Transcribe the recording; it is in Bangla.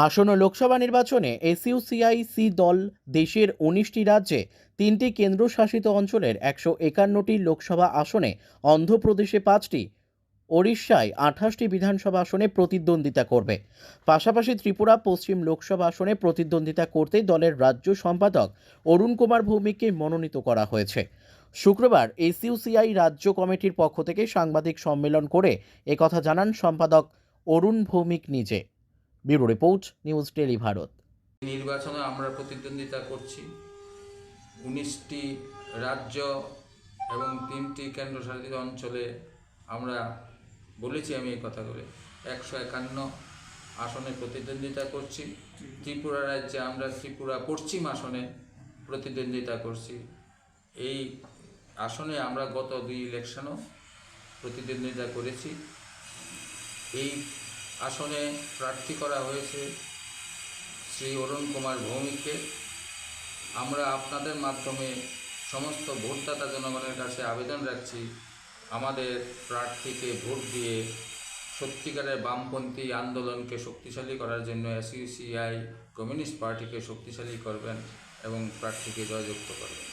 আসন্ন লোকসভা নির্বাচনে এসইউসিআইসি দল দেশের ১৯টি রাজ্যে ৩টি কেন্দ্রশাসিত অঞ্চলের ১৫১টি লোকসভা আসনে, অন্ধ্রপ্রদেশে ৫টি, ওড়িশায় ২৮টি বিধানসভা আসনে প্রতিদ্বন্দ্বিতা করবে। পাশাপাশি ত্রিপুরা পশ্চিম লোকসভা আসনে প্রতিদ্বন্দ্বিতা করতে দলের রাজ্য সম্পাদক অরুণ কুমার ভৌমিককে মনোনীত করা হয়েছে। শুক্রবার এসইউসিআই রাজ্য কমিটির পক্ষ থেকে সাংবাদিক সম্মেলন করে একথা জানান সম্পাদক অরুণ ভৌমিক নিজে। Bureau report, news tele Bharat. নির্বাচনে আমরা প্রতিদ্বন্দ্বিতা করছি ১৯টি রাজ্য এবং 3টি কেন্দ্রশাসিত অঞ্চলে। আমরা বলেছি আমি এই কথাগুলো ১৫১ আসনে প্রতিদ্বন্দ্বিতা করছি। ত্রিপুরা রাজ্যে আমরা ত্রিপুরা পশ্চিম আসনে প্রতিদ্বন্দ্বিতা করছি। এই আসনে আমরা গত 2 ইলেকশনও প্রতিদ্বন্দ্বিতা করেছি। এই আসনে প্রার্থী করা হয়েছে শ্রী অরুণ কুমার ভৌমিককে। আমরা আপনাদের মাধ্যমে সমস্ত ভোটদাতা জনগণের কাছে আবেদন রাখছি, আমাদের প্রার্থীকে ভোট দিয়ে সত্যিকারের বামপন্থী আন্দোলনকে শক্তিশালী করার জন্য এসইউসিআই কমিউনিস্ট পার্টিকে শক্তিশালী করবেন এবং প্রার্থীকে জয়যুক্ত করবেন।